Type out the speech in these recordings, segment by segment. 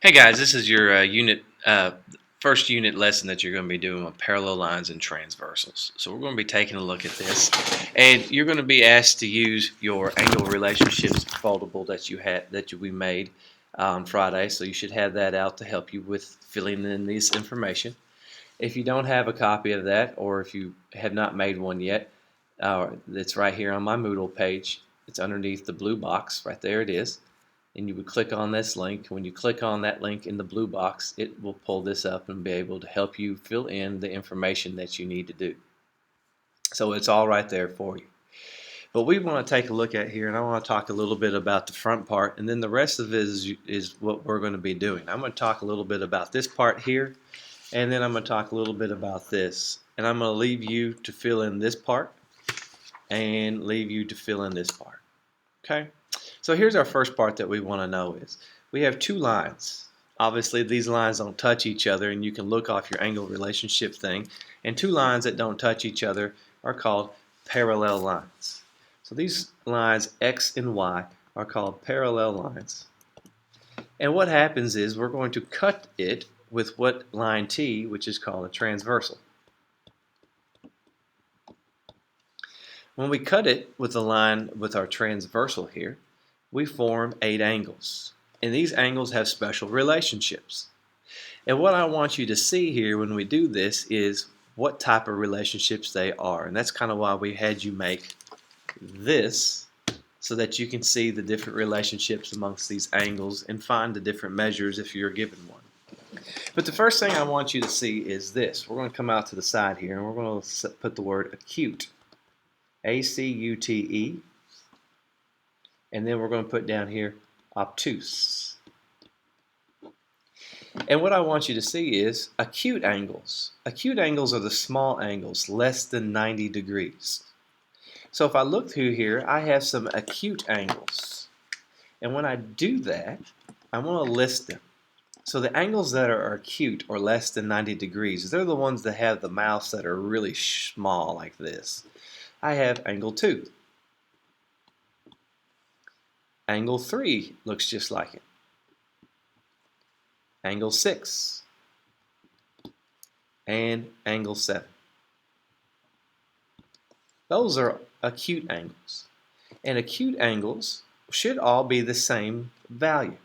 Hey guys, this is your first unit lesson that you're going to be doing with parallel lines and transversals. So we're going to be taking a look at this, and you're going to be asked to use your angle relationships foldable that we made on Friday. So you should have that out to help you with filling in this information. If you don't have a copy of that, or if you have not made one yet, it's right here on my Moodle page. It's underneath the blue box. Right there it is, and you would click on this link. When you click on that link in the blue box, it will pull this up and be able to help you fill in the information that you need to do. So it's all right there for you. But we want to take a look at here, and I want to talk a little bit about the front part, and then the rest of it is what we're going to be doing. I'm going to talk a little bit about this part here, and then I'm going to talk a little bit about this. And I'm going to leave you to fill in this part and leave you to fill in this part. Okay? So here's our first part that we want to know is we have two lines. Obviously these lines don't touch each other, and you can look off your angle relationship thing, and two lines that don't touch each other are called parallel lines. So these lines X and Y are called parallel lines. And what happens is we're going to cut it with what line T, which is called a transversal. When we cut it with a line with our transversal here, we form 8 angles. And these angles have special relationships. And what I want you to see here when we do this is what type of relationships they are. And that's kind of why we had you make this, so that you can see the different relationships amongst these angles and find the different measures if you're given one. But the first thing I want you to see is this. We're going to come out to the side here, and we're going to put the word acute. A-C-U-T-E. And then we're going to put down here obtuse. And what I want you to see is acute angles. Acute angles are the small angles, less than 90 degrees. So if I look through here, I have some acute angles. And when I do that, I want to list them. So the angles that are acute or less than 90 degrees, they're the ones that have the mouths that are really small like this. I have angle 2. Angle 3 looks just like it. Angle 6. And angle 7. Those are acute angles. And acute angles should all be the same value.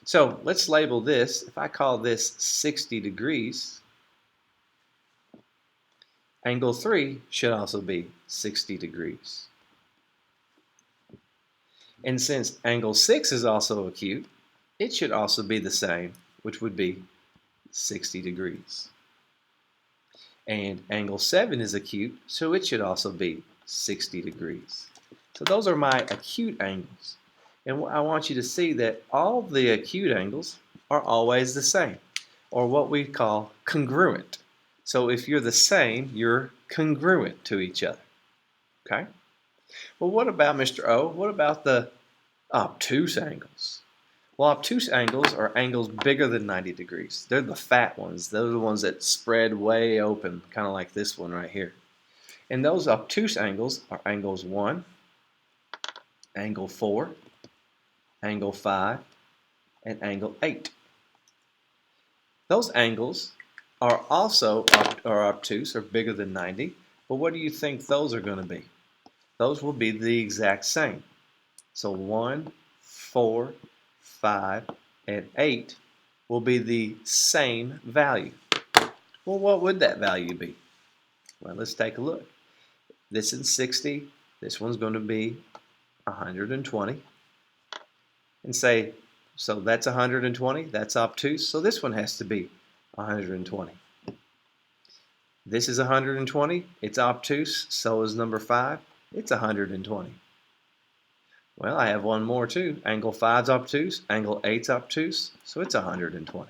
So let's label this. If I call this 60 degrees, angle 3 should also be 60 degrees. And since angle 6 is also acute, it should also be the same, which would be 60 degrees. And angle 7 is acute, so it should also be 60 degrees. So those are my acute angles. And I want you to see that all the acute angles are always the same, or what we call congruent. So if you're the same, you're congruent to each other. Okay? Well, what about Mr. O? What about the obtuse angles? Well, obtuse angles are angles bigger than 90 degrees. They're the fat ones. Those are the ones that spread way open, kind of like this one right here. And those obtuse angles are angles 1, angle 4, angle 5, and angle 8. Those angles are also obtuse or bigger than 90, but what do you think those are going to be? Those will be the exact same. So 1, 4, 5, and 8 will be the same value. Well, what would that value be? Well, let's take a look. This is 60. This one's going to be 120. And say, so that's 120. That's obtuse. So this one has to be 120. This is 120. It's obtuse. So is number 5. It's 120. Well, I have one more too. Angle 5's obtuse. Angle 8's obtuse. So it's 120.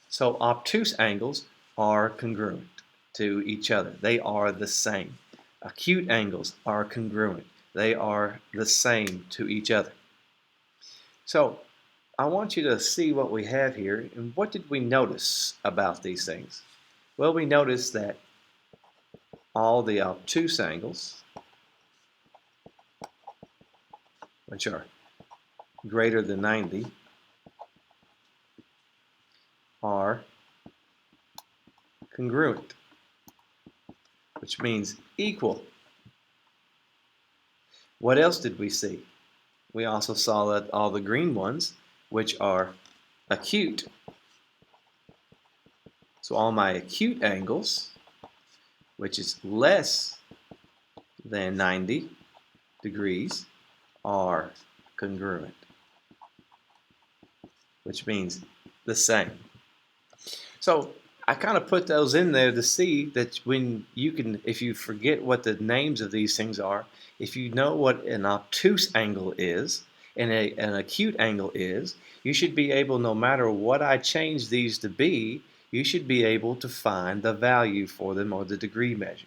So obtuse angles are congruent to each other. They are the same. Acute angles are congruent. They are the same to each other. So I want you to see what we have here, and what did we notice about these things? Well, we noticed that all the obtuse angles, which are greater than 90, are congruent, which means equal. What else did we see? We also saw that all the green ones, which are acute. So all my acute angles, which is less than 90 degrees, are congruent, which means the same. So I kind of put those in there to see that when you can, if you forget what the names of these things are, if you know what an obtuse angle is and an acute angle is, you should be able, no matter what I change these to be, you should be able to find the value for them or the degree measure.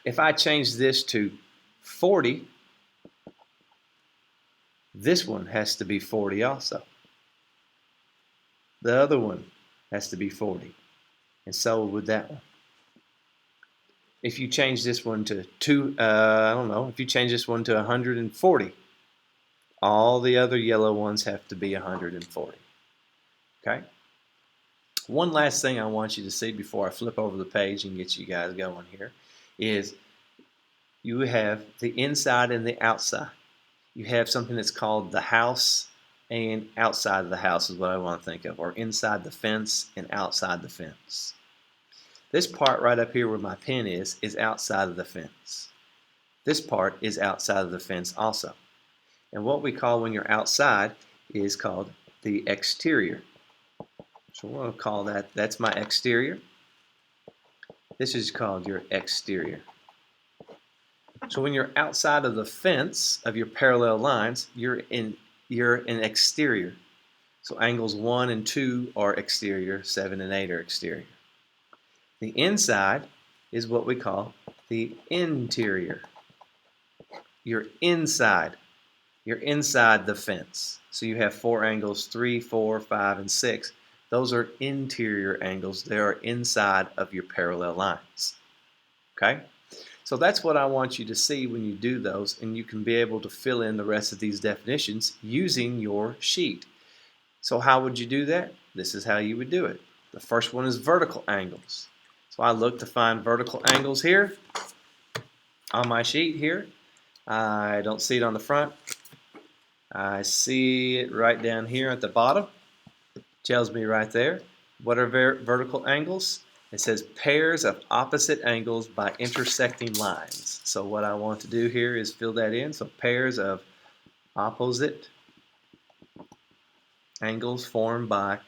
If I change this to 40, this one has to be 40 also. The other one has to be 40. And so would that one. If you change this one to I don't know, if you change this one to 140, all the other yellow ones have to be 140. Okay? One last thing I want you to see before I flip over the page and get you guys going here is you have the inside and the outside. You have something that's called the house and outside of the house is what I want to think of, or inside the fence and outside the fence. This part right up here where my pen is outside of the fence. This part is outside of the fence also. And what we call when you're outside is called the exterior. So we're going to call that's my exterior. This is called your exterior. So when you're outside of the fence of your parallel lines, you're in exterior. So angles 1 and 2 are exterior, 7 and 8 are exterior. The inside is what we call the interior. You're inside the fence. So you have 4 angles, 3, 4, 5, and 6. Those are interior angles. They are inside of your parallel lines. Okay? So that's what I want you to see when you do those, and you can be able to fill in the rest of these definitions using your sheet. So how would you do that? This is how you would do it. The first one is vertical angles. So I look to find vertical angles here on my sheet here. I don't see it on the front. I see it right down here at the bottom. It tells me right there. What are vertical angles? It says pairs of opposite angles by intersecting lines. So what I want to do here is fill that in. So pairs of opposite angles formed by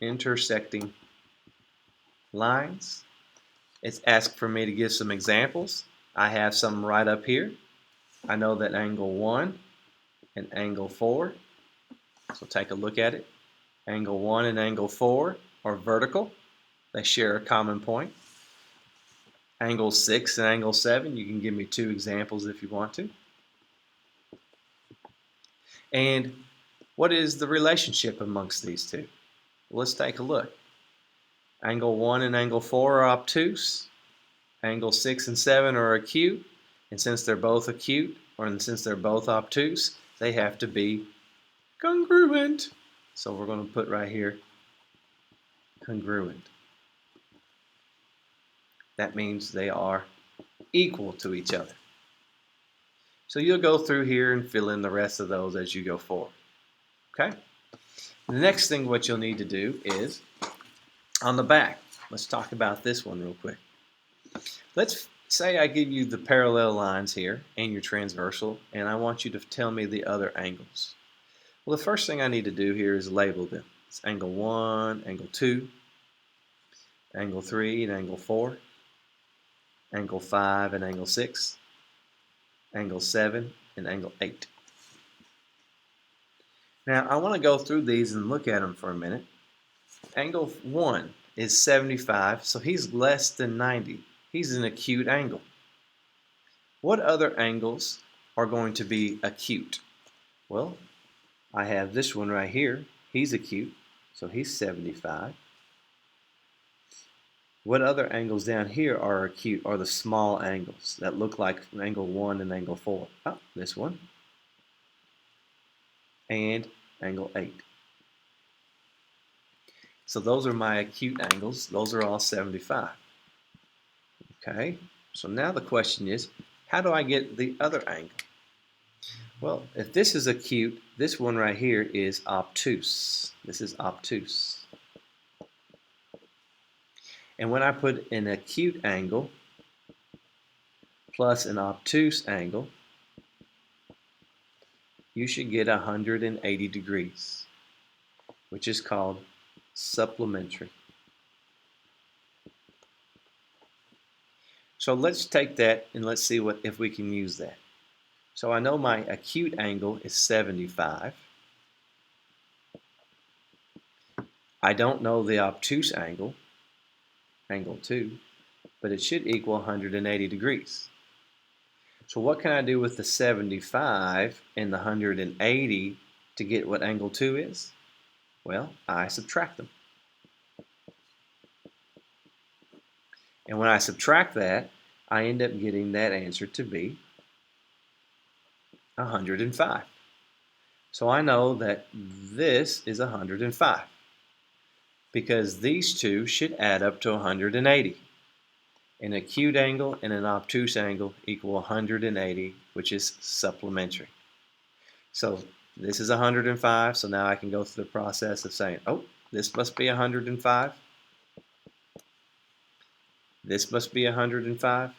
intersecting lines. It's asked for me to give some examples. I have some right up here. I know that angle 1 and angle 4. So take a look at it. Angle 1 and angle 4 are vertical. They share a common point. Angle 6 and angle 7, you can give me 2 examples if you want to. And what is the relationship amongst these two? Well, let's take a look. Angle 1 and angle 4 are obtuse. Angle 6 and 7 are acute. And since they're both acute, or since they're both obtuse, they have to be congruent. So we're going to put right here, congruent. That means they are equal to each other. So you'll go through here and fill in the rest of those as you go forward. Okay? The next thing what you'll need to do is on the back. Let's talk about this one real quick. Let's say I give you the parallel lines here and your transversal, and I want you to tell me the other angles. Well, the first thing I need to do here is label them. It's angle 1, angle 2, angle 3, and angle 4, angle 5 and angle 6, angle 7 and angle 8. Now, I want to go through these and look at them for a minute. Angle 1 is 75, so he's less than 90. He's an acute angle. What other angles are going to be acute? Well, I have this one right here. He's acute, so he's 75. What other angles down here are acute, are the small angles that look like angle 1 and angle 4? Oh, this one. And angle 8. So those are my acute angles. Those are all 75. Okay, so now the question is, how do I get the other angle? Well, if this is acute, this one right here is obtuse. This is obtuse. And when I put an acute angle plus an obtuse angle, you should get 180 degrees, which is called supplementary. So let's take that and let's see if we can use that. So I know my acute angle is 75. I don't know the obtuse angle, angle 2, but it should equal 180 degrees. So what can I do with the 75 and the 180 to get what angle 2 is? Well, I subtract them. And when I subtract that, I end up getting that answer to be 105. So I know that this is 105 because these two should add up to 180. An acute angle and an obtuse angle equal 180, which is supplementary. So this is 105, so now I can go through the process of saying, oh, this must be 105. This must be 105.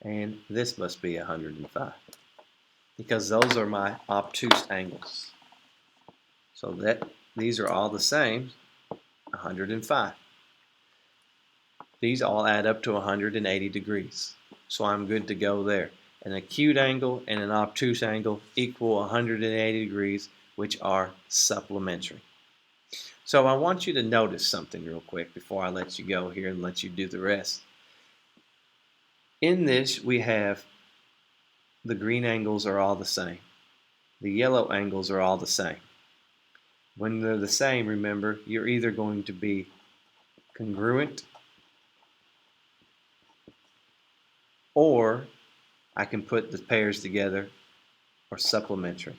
And this must be 105. Because those are my obtuse angles. So that these are all the same, 105. These all add up to 180 degrees. So I'm good to go there. An acute angle and an obtuse angle equal 180 degrees, which are supplementary. So I want you to notice something real quick before I let you go here and let you do the rest. In this, we have the green angles are all the same. The yellow angles are all the same. When they're the same, remember, you're either going to be congruent or I can put the pairs together or supplementary.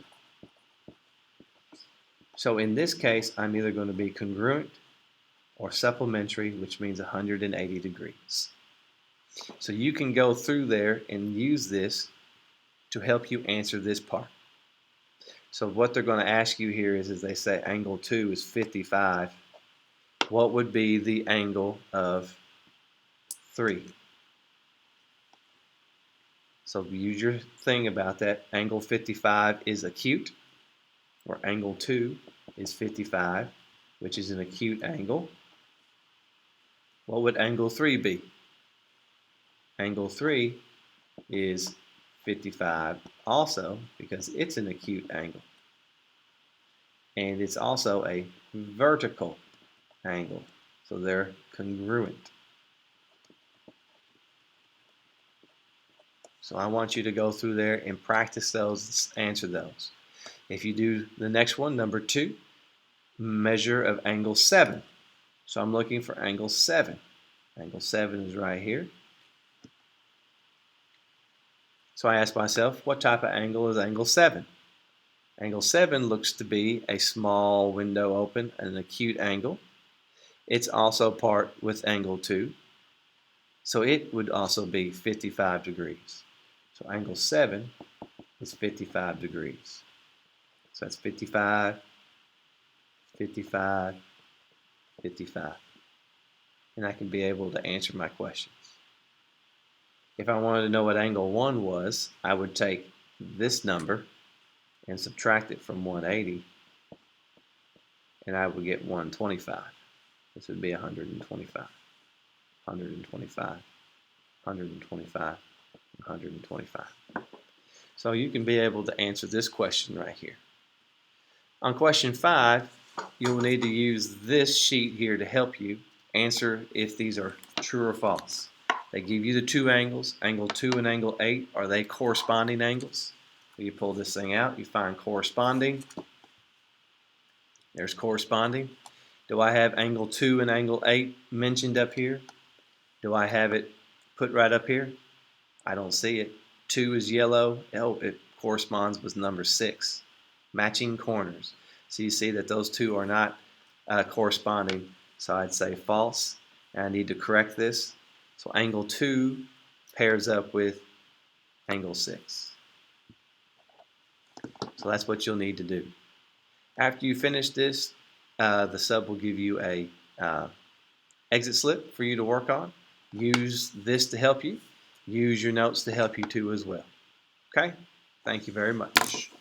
So in this case, I'm either going to be congruent or supplementary, which means 180 degrees. So you can go through there and use this to help you answer this part. So what they're going to ask you here is they say angle 2 is 55. What would be the angle of 3? So use your thing about that. Angle 55 is acute, or angle 2 is 55, which is an acute angle. What would angle 3 be? Angle 3 is 55 also because it's an acute angle. And it's also a vertical angle. So they're congruent. So I want you to go through there and practice those, answer those. If you do the next one, number 2, measure of angle 7. So I'm looking for angle 7. Angle 7 is right here. So I ask myself, what type of angle is angle 7? Angle 7 looks to be a small window open, an acute angle. It's also part with angle 2. So it would also be 55 degrees. So angle 7 is 55 degrees. So that's 55, 55, 55. And I can be able to answer my questions. If I wanted to know what angle 1 was, I would take this number and subtract it from 180, and I would get 125. This would be 125, 125, 125, 125. So you can be able to answer this question right here. On question 5, you will need to use this sheet here to help you answer if these are true or false. They give you the two angles, angle 2 and angle 8. Are they corresponding angles? You pull this thing out, you find corresponding. There's corresponding. Do I have angle 2 and angle 8 mentioned up here? Do I have it put right up here? I don't see it. 2 is yellow. Oh, it corresponds with number 6. Matching corners. So you see that those two are not corresponding. So I'd say false, and I need to correct this. So angle 2 pairs up with angle 6. So that's what you'll need to do. After you finish this, the sub will give you a exit slip for you to work on. Use this to help you. Use your notes to help you too as well. Okay? Thank you very much.